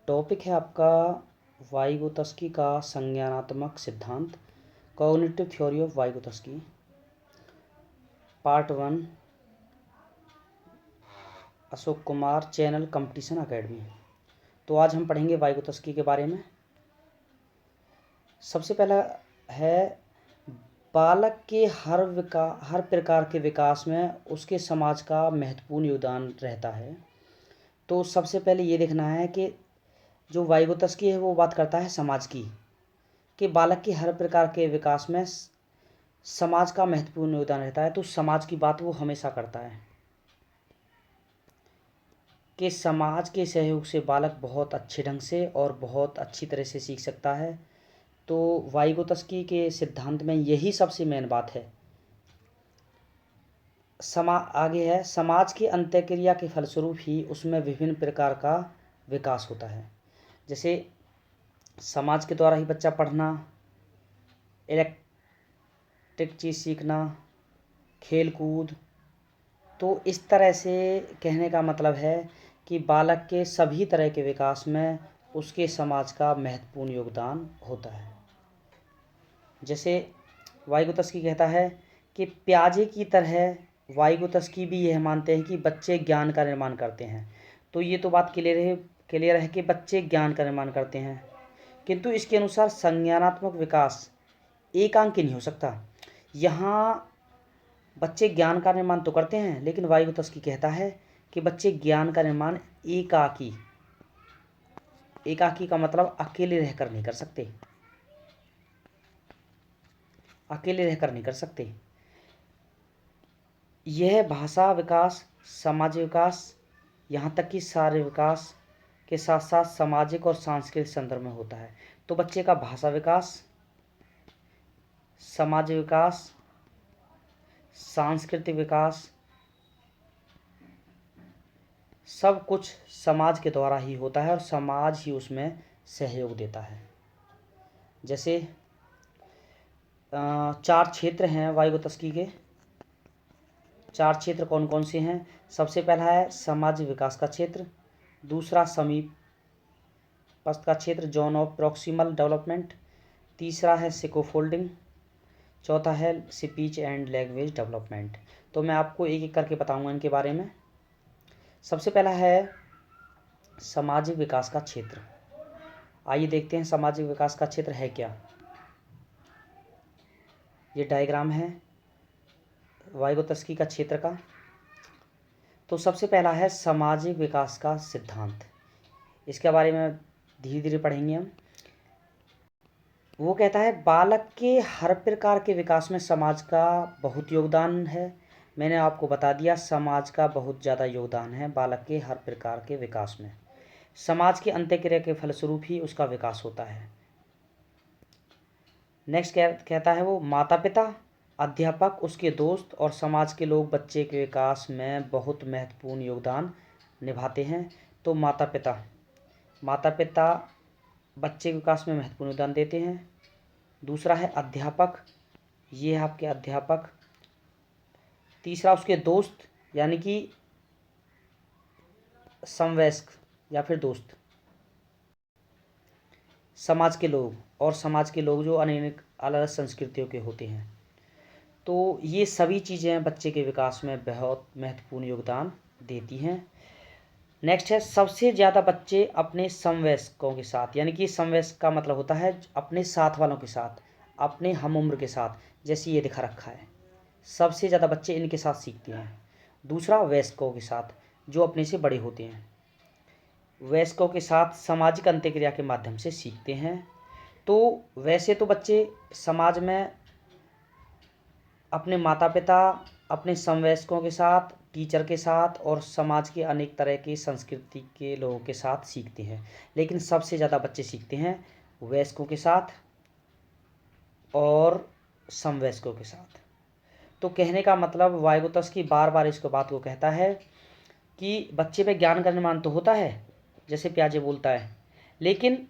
Topic है आपका Vygotsky का संज्ञानात्मक सिद्धांत, cognitive theory of Vygotsky, part 1, Ashok Kumar, channel competition academy. तो आज हम पढ़ेंगे वाइगोत्स्की के बारे में। सबसे पहला है बालक के हर प्रकार के विकास में उसके समाज का महत्वपूर्ण योगदान रहता है। तो सबसे पहले ये देखना है कि जो वाइगोत्स्की है वो बात करता है समाज की, कि बालक के हर प्रकार के विकास में समाज का महत्वपूर्ण योगदान रहता है। तो समाज की बात वो हमेशा करता है कि समाज के सहयोग से बालक बहुत अच्छे ढंग से और बहुत अच्छी तरह से सीख सकता है। तो वाइगोत्स्की के सिद्धांत में यही सबसे मेन बात है। आगे है, समाज की अंत्यक्रिया के फलस्वरूप ही उसमें विभिन्न प्रकार का विकास होता है। जैसे समाज के द्वारा ही बच्चा पढ़ना, इलेक्ट्रिक चीज़ सीखना, खेल कूद। तो इस तरह से कहने का मतलब है कि बालक के सभी तरह के विकास में उसके समाज का महत्वपूर्ण योगदान होता है। जैसे वाइगोत्स्की कहता है कि प्याजे की तरह वाइगोत्स्की भी यह मानते हैं कि बच्चे ज्ञान का निर्माण करते हैं। तो ये तो बात क्लियर है कि बच्चे ज्ञान का निर्माण करते हैं, किंतु इसके अनुसार संज्ञानात्मक विकास एकांकी नहीं हो सकता। यहाँ बच्चे ज्ञान का निर्माण तो करते हैं, लेकिन वाइगोत्स्की कहता है कि बच्चे ज्ञान का निर्माण एकाकी का मतलब अकेले रहकर नहीं कर सकते, यह भाषा विकास, सामाजिक विकास, यहाँ तक कि शारीरिक विकास के साथ साथ सामाजिक और सांस्कृतिक संदर्भ में होता है। तो बच्चे का भाषा विकास, सामाजिक विकास, सांस्कृतिक विकास सब कुछ समाज के द्वारा ही होता है और समाज ही उसमें सहयोग देता है। जैसे 4 क्षेत्र हैं वाइगोत्स्की के। 4 क्षेत्र कौन कौन से हैं? सबसे पहला है सामाजिक विकास का क्षेत्र, दूसरा समीपस्थ का क्षेत्र, जोन ऑफ प्रॉक्सिमल डेवलपमेंट, तीसरा है सिकोफोल्डिंग, चौथा है स्पीच एंड लैंग्वेज डेवलपमेंट। तो मैं आपको एक एक करके बताऊंगा इनके बारे में। सबसे पहला है सामाजिक विकास का क्षेत्र। आइए देखते हैं सामाजिक विकास का क्षेत्र है क्या। ये डायग्राम है वाइगोत्स्की का क्षेत्र का। तो सबसे पहला है सामाजिक विकास का सिद्धांत। इसके बारे में धीरे धीरे पढ़ेंगे हम। वो कहता है बालक के हर प्रकार के विकास में समाज का बहुत योगदान है। मैंने आपको बता दिया, समाज का बहुत ज़्यादा योगदान है बालक के हर प्रकार के विकास में। समाज की अंत्यक्रिया के फलस्वरूप ही उसका विकास होता है। नेक्स्ट कहता है वो माता पिता, अध्यापक, उसके दोस्त और समाज के लोग बच्चे के विकास में बहुत महत्वपूर्ण योगदान निभाते हैं। तो माता पिता बच्चे के विकास में महत्वपूर्ण योगदान देते हैं। दूसरा है अध्यापक, ये है आपके अध्यापक। तीसरा उसके दोस्त, यानी कि समवयस्क या फिर दोस्त, समाज के लोग, और समाज के लोग जो अनेक अलग संस्कृतियों के होते हैं। तो ये सभी चीज़ें बच्चे के विकास में बहुत महत्वपूर्ण योगदान देती हैं। नेक्स्ट है सबसे ज़्यादा बच्चे अपने समवयस्कों के साथ, यानी कि समवयस्क का मतलब होता है अपने साथ वालों के साथ, अपने हम उम्र के साथ, जैसे ये दिखा रखा है, सबसे ज़्यादा बच्चे इनके साथ सीखते हैं। दूसरा वयस्कों के साथ, जो अपने से बड़े होते हैं, वयस्कों के साथ सामाजिक अंत्यक्रिया के माध्यम से सीखते हैं। तो वैसे तो बच्चे समाज में अपने माता पिता, अपने समवयस्कों के साथ, टीचर के साथ और समाज के अनेक तरह की संस्कृति के लोगों के साथ सीखते हैं, लेकिन सबसे ज़्यादा बच्चे सीखते हैं वयस्कों के साथ और समवयस्कों के साथ। तो कहने का मतलब वाइगोत्स्की बार बार इसको बात को कहता है कि बच्चे में ज्ञान का निर्माण तो होता है, जैसे प्याजे बोलता है, लेकिन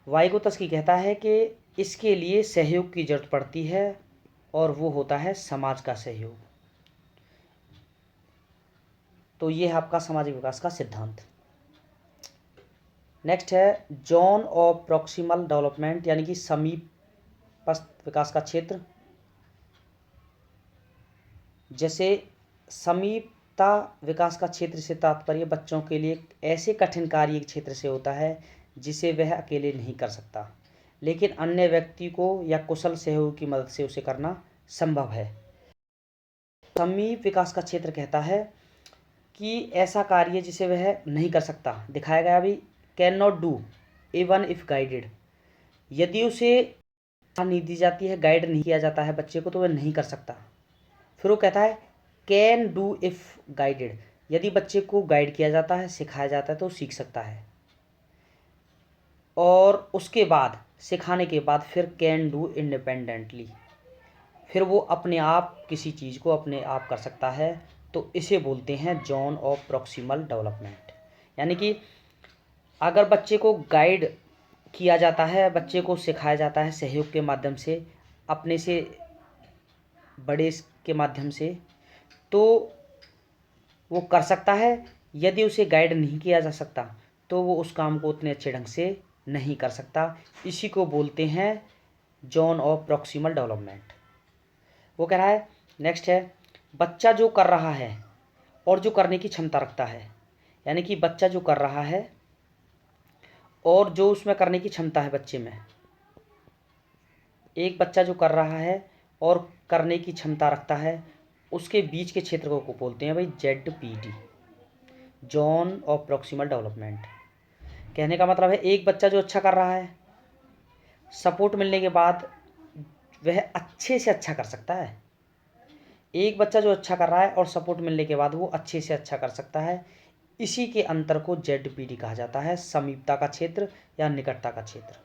वाइगोत्स्की कहता है कि इसके लिए सहयोग की जरूरत पड़ती है, और वो होता है समाज का सहयोग। तो ये है आपका सामाजिक विकास का सिद्धांत। नेक्स्ट है जोन ऑफ प्रॉक्सिमल डेवलपमेंट, यानी कि समीपस्थ विकास का क्षेत्र। जैसे समीपता विकास का क्षेत्र से तात्पर्य बच्चों के लिए ऐसे कठिन कार्य क्षेत्र से होता है जिसे वह अकेले नहीं कर सकता, लेकिन अन्य व्यक्ति को या कुशल सहयोग की मदद से उसे करना संभव है। समीप विकास का क्षेत्र कहता है कि ऐसा कार्य जिसे वह नहीं कर सकता। दिखाया गया अभी, can not do even if guided. यदि उसे नहीं दी जाती है, गाइड नहीं किया जाता है बच्चे को, तो वह नहीं कर सकता। फिर वो कहता है कैन डू इफ गाइडेड, यदि बच्चे को गाइड किया जाता है, सिखाया जाता है, तो सीख सकता है। और उसके बाद, सिखाने के बाद, फिर कैन डू इंडिपेंडेंटली, फिर वो अपने आप किसी चीज़ को अपने आप कर सकता है। तो इसे बोलते हैं जोन ऑफ प्रॉक्सिमल डेवलपमेंट। यानी कि अगर बच्चे को गाइड किया जाता है, बच्चे को सिखाया जाता है सहयोग के माध्यम से, अपने से बड़े के माध्यम से, तो वो कर सकता है। यदि उसे गाइड नहीं किया जा सकता तो वो उस काम को उतने अच्छे ढंग से नहीं कर सकता। इसी को बोलते हैं जोन ऑफ प्रॉक्सिमल डेवलपमेंट। वो कह रहा है, नेक्स्ट है, बच्चा जो कर रहा है और जो करने की क्षमता रखता है। यानी कि बच्चा जो कर रहा है और जो उसमें करने की क्षमता है बच्चे में। एक बच्चा जो कर रहा है और करने की क्षमता रखता है, उसके बीच के क्षेत्र को बोलते हैं भाई ZPD, zone of proximal development. कहने का मतलब है एक बच्चा जो अच्छा कर रहा है, सपोर्ट मिलने के बाद वह अच्छे से अच्छा कर सकता है। एक बच्चा जो अच्छा कर रहा है और सपोर्ट मिलने के बाद वो अच्छे से अच्छा कर सकता है, इसी के अंतर को ZPD कहा जाता है, समीपता का क्षेत्र या निकटता का क्षेत्र।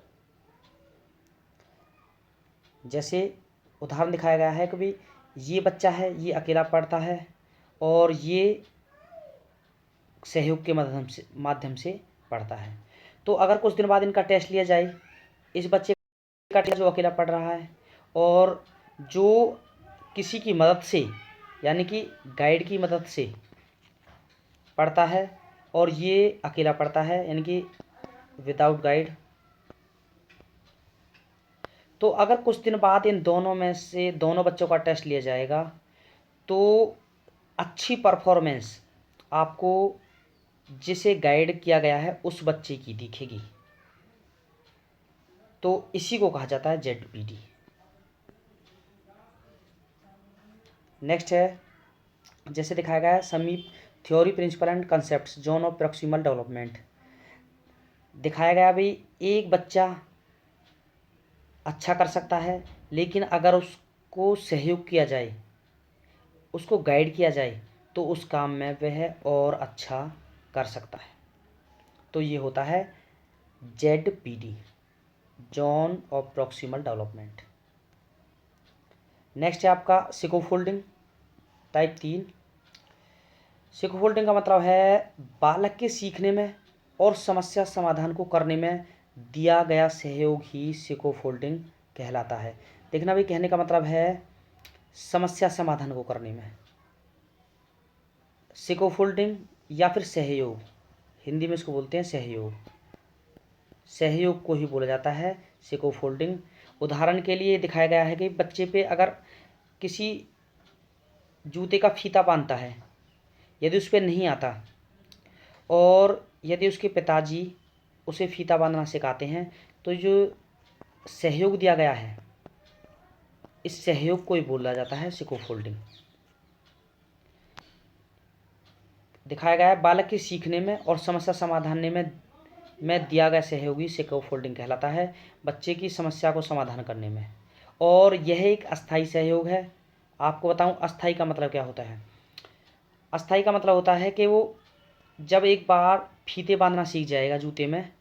जैसे उदाहरण दिखाया गया है कि भाई ये बच्चा है, ये अकेला पढ़ता है और ये सहयोग के माध्यम से पढ़ता है। तो अगर कुछ दिन बाद इनका टेस्ट लिया जाए, इस बच्चे का टेस्ट जो अकेला पढ़ रहा है और जो किसी की मदद से, यानी कि गाइड की मदद से पढ़ता है, और ये अकेला पढ़ता है यानी कि विदाउट गाइड। तो अगर कुछ दिन बाद इन दोनों में से दोनों बच्चों का टेस्ट लिया जाएगा तो अच्छी परफॉर्मेंस आपको जिसे गाइड किया गया है उस बच्चे की दिखेगी। तो इसी को कहा जाता है ZPD। नेक्स्ट है, जैसे दिखाया गया है, समीप theory principle and concepts zone of proximal development. दिखाया गया भाई एक बच्चा अच्छा कर सकता है, लेकिन अगर उसको सहयोग किया जाए, उसको गाइड किया जाए, तो उस काम में वह और अच्छा कर सकता है। तो ये होता है ZPD, zone of proximal development. Next है आपका स्कैफोल्डिंग टाइप 3। स्कैफोल्डिंग का मतलब है बालक के सीखने में और समस्या समाधान को करने में दिया गया सहयोग ही स्कैफोल्डिंग कहलाता है। देखना भी, कहने का मतलब है समस्या समाधान को करने में। स्कैफोल्डिंग या फिर सहयोग, हिंदी में इसको बोलते हैं सहयोग। सहयोग को ही बोला जाता है स्कैफोल्डिंग। उदाहरण के लिए दिखाया गया है कि बच्चे पे अगर किसी जूते का फीता बांधता है, यदि उस पर नहीं आता और यदि उसके पिताजी उसे फीता बांधना सिखाते हैं, तो जो सहयोग दिया गया है, इस सहयोग को ही बोला जाता है स्कैफोल्डिंग। दिखाया गया है बालक के सीखने में और समस्या समाधान में दिया गया सहयोगी स्कैफोल्डिंग कहलाता है, बच्चे की समस्या को समाधान करने में। और यह एक अस्थाई सहयोग है। आपको बताऊं अस्थाई का मतलब क्या होता है। अस्थाई का मतलब होता है कि वो जब एक बार फीते बांधना सीख जाएगा जूते में,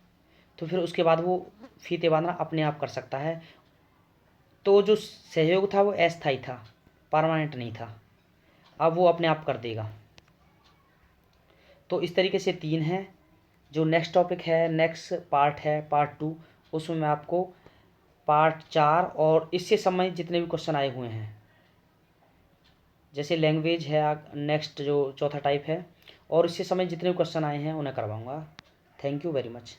तो फिर उसके बाद वो फीते बांधना अपने आप कर सकता है। तो जो सहयोग था वो अस्थाई था, परमानेंट नहीं था, अब वो अपने आप कर देगा। तो इस तरीके से 3 हैं। जो नेक्स्ट टॉपिक है, नेक्स्ट पार्ट है पार्ट 2, उसमें मैं आपको पार्ट 4 और इससे संबंधित जितने भी क्वेश्चन आए हुए हैं, जैसे लैंग्वेज है नेक्स्ट जो चौथा टाइप है, और इससे संबंधित जितने भी क्वेश्चन आए हैं उन्हें करवाऊँगा। Thank you very much.